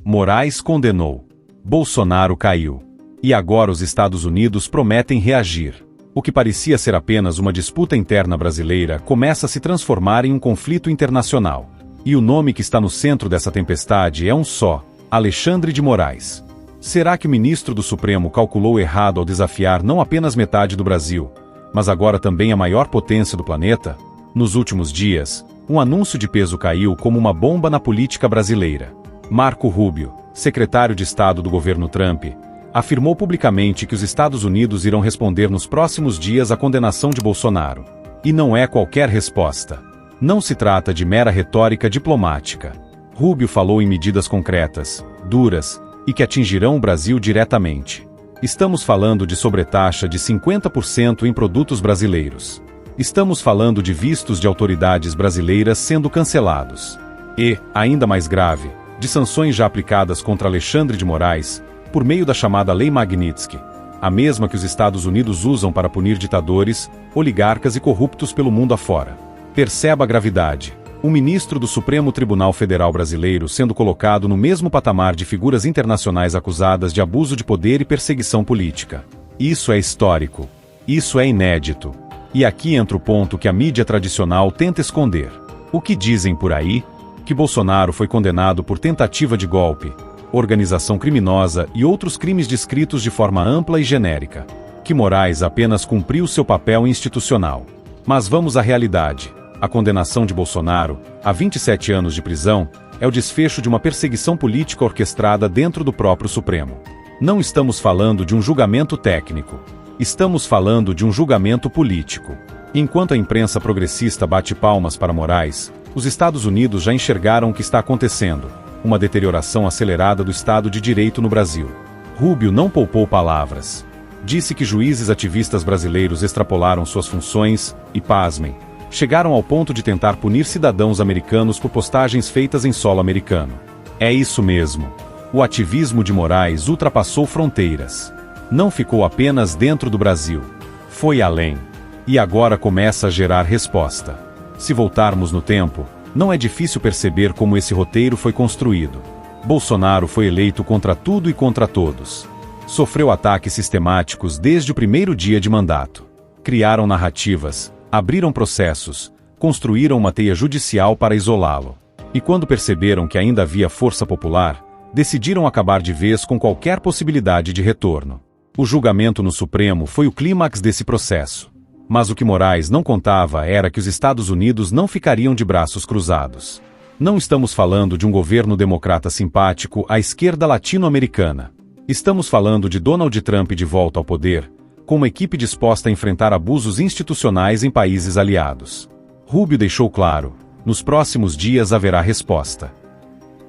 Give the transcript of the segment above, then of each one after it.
Moraes condenou. Bolsonaro caiu. E agora os Estados Unidos prometem reagir. O que parecia ser apenas uma disputa interna brasileira começa a se transformar em um conflito internacional. E o nome que está no centro dessa tempestade é um só: Alexandre de Moraes. Será que o ministro do Supremo calculou errado ao desafiar não apenas metade do Brasil, mas agora também a maior potência do planeta? Nos últimos dias, um anúncio de peso caiu como uma bomba na política brasileira. Marco Rubio, secretário de Estado do governo Trump, afirmou publicamente que os Estados Unidos irão responder nos próximos dias à condenação de Bolsonaro. E não é qualquer resposta. Não se trata de mera retórica diplomática. Rubio falou em medidas concretas, duras, e que atingirão o Brasil diretamente. Estamos falando de sobretaxa de 50% em produtos brasileiros. Estamos falando de vistos de autoridades brasileiras sendo cancelados. E, ainda mais grave, de sanções já aplicadas contra Alexandre de Moraes, por meio da chamada Lei Magnitsky, a mesma que os Estados Unidos usam para punir ditadores, oligarcas e corruptos pelo mundo afora. Perceba a gravidade. Um ministro do Supremo Tribunal Federal brasileiro sendo colocado no mesmo patamar de figuras internacionais acusadas de abuso de poder e perseguição política. Isso é histórico. Isso é inédito. E aqui entra o ponto que a mídia tradicional tenta esconder. O que dizem por aí? Que Bolsonaro foi condenado por tentativa de golpe, organização criminosa e outros crimes descritos de forma ampla e genérica. Que Moraes apenas cumpriu seu papel institucional. Mas vamos à realidade. A condenação de Bolsonaro, a 27 anos de prisão, é o desfecho de uma perseguição política orquestrada dentro do próprio Supremo. Não estamos falando de um julgamento técnico. Estamos falando de um julgamento político. Enquanto a imprensa progressista bate palmas para Moraes, os Estados Unidos já enxergaram o que está acontecendo: uma deterioração acelerada do Estado de Direito no Brasil. Rubio não poupou palavras. Disse que juízes ativistas brasileiros extrapolaram suas funções e, pasmem, chegaram ao ponto de tentar punir cidadãos americanos por postagens feitas em solo americano. É isso mesmo. O ativismo de Moraes ultrapassou fronteiras. Não ficou apenas dentro do Brasil. Foi além. E agora começa a gerar resposta. Se voltarmos no tempo, não é difícil perceber como esse roteiro foi construído. Bolsonaro foi eleito contra tudo e contra todos. Sofreu ataques sistemáticos desde o primeiro dia de mandato. Criaram narrativas, abriram processos, construíram uma teia judicial para isolá-lo. E quando perceberam que ainda havia força popular, decidiram acabar de vez com qualquer possibilidade de retorno. O julgamento no Supremo foi o clímax desse processo. Mas o que Moraes não contava era que os Estados Unidos não ficariam de braços cruzados. Não estamos falando de um governo democrata simpático à esquerda latino-americana. Estamos falando de Donald Trump de volta ao poder, com uma equipe disposta a enfrentar abusos institucionais em países aliados. Rubio deixou claro: nos próximos dias haverá resposta.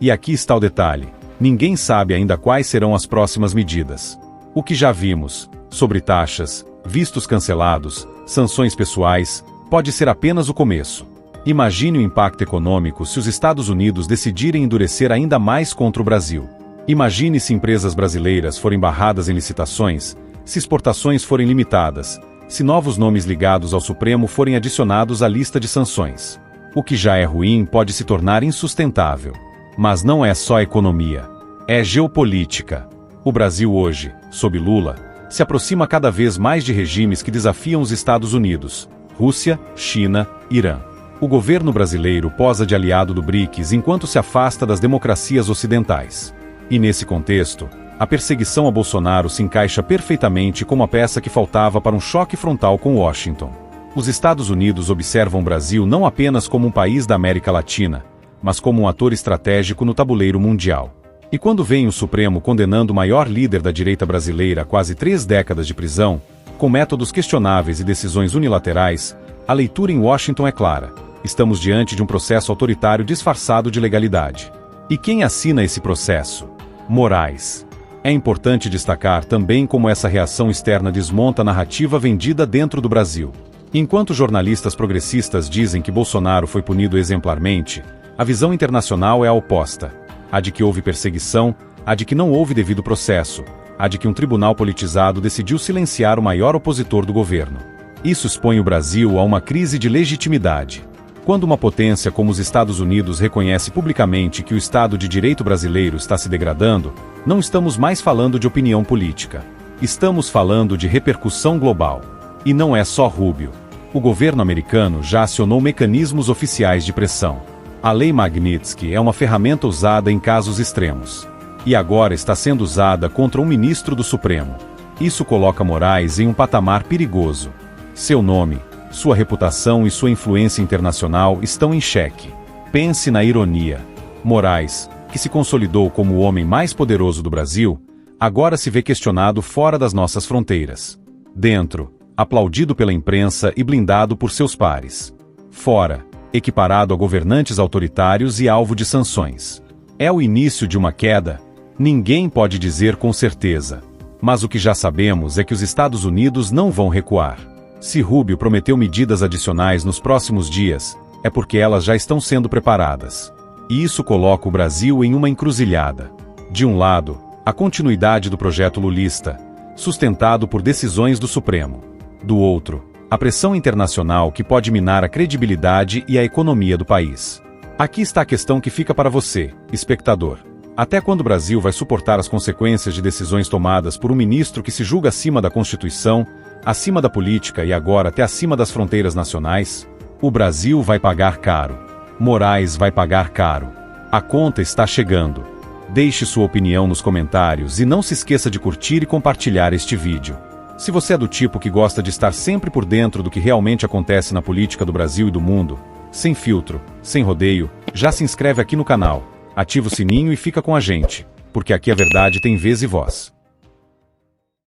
E aqui está o detalhe: ninguém sabe ainda quais serão as próximas medidas. O que já vimos, sobre taxas, vistos cancelados, sanções pessoais, pode ser apenas o começo. Imagine o impacto econômico se os Estados Unidos decidirem endurecer ainda mais contra o Brasil. Imagine se empresas brasileiras forem barradas em licitações, se exportações forem limitadas, se novos nomes ligados ao Supremo forem adicionados à lista de sanções. O que já é ruim pode se tornar insustentável. Mas não é só economia. É geopolítica. O Brasil hoje, sob Lula, se aproxima cada vez mais de regimes que desafiam os Estados Unidos: Rússia, China, Irã. O governo brasileiro posa de aliado do BRICS enquanto se afasta das democracias ocidentais. E nesse contexto, a perseguição a Bolsonaro se encaixa perfeitamente como a peça que faltava para um choque frontal com Washington. Os Estados Unidos observam o Brasil não apenas como um país da América Latina, mas como um ator estratégico no tabuleiro mundial. E quando vem o Supremo condenando o maior líder da direita brasileira a quase 3 décadas de prisão, com métodos questionáveis e decisões unilaterais, a leitura em Washington é clara: estamos diante de um processo autoritário disfarçado de legalidade. E quem assina esse processo? Moraes. É importante destacar também como essa reação externa desmonta a narrativa vendida dentro do Brasil. Enquanto jornalistas progressistas dizem que Bolsonaro foi punido exemplarmente, a visão internacional é a oposta: a de que houve perseguição, a de que não houve devido processo, a de que um tribunal politizado decidiu silenciar o maior opositor do governo. Isso expõe o Brasil a uma crise de legitimidade. Quando uma potência como os Estados Unidos reconhece publicamente que o Estado de Direito brasileiro está se degradando, não estamos mais falando de opinião política. Estamos falando de repercussão global. E não é só Rubio. O governo americano já acionou mecanismos oficiais de pressão. A Lei Magnitsky é uma ferramenta usada em casos extremos. E agora está sendo usada contra um ministro do Supremo. Isso coloca Moraes em um patamar perigoso. Seu nome, sua reputação e sua influência internacional estão em xeque. Pense na ironia. Moraes, que se consolidou como o homem mais poderoso do Brasil, agora se vê questionado fora das nossas fronteiras. Dentro, aplaudido pela imprensa e blindado por seus pares. Fora, equiparado a governantes autoritários e alvo de sanções. É o início de uma queda? Ninguém pode dizer com certeza. Mas o que já sabemos é que os Estados Unidos não vão recuar. Se Rubio prometeu medidas adicionais nos próximos dias, é porque elas já estão sendo preparadas. E isso coloca o Brasil em uma encruzilhada. De um lado, a continuidade do projeto lulista, sustentado por decisões do Supremo. Do outro, a pressão internacional que pode minar a credibilidade e a economia do país. Aqui está a questão que fica para você, espectador. Até quando o Brasil vai suportar as consequências de decisões tomadas por um ministro que se julga acima da Constituição, acima da política e agora até acima das fronteiras nacionais? O Brasil vai pagar caro. Moraes vai pagar caro. A conta está chegando. Deixe sua opinião nos comentários e não se esqueça de curtir e compartilhar este vídeo. Se você é do tipo que gosta de estar sempre por dentro do que realmente acontece na política do Brasil e do mundo, sem filtro, sem rodeio, já se inscreve aqui no canal, ativa o sininho e fica com a gente, porque aqui a verdade tem vez e voz.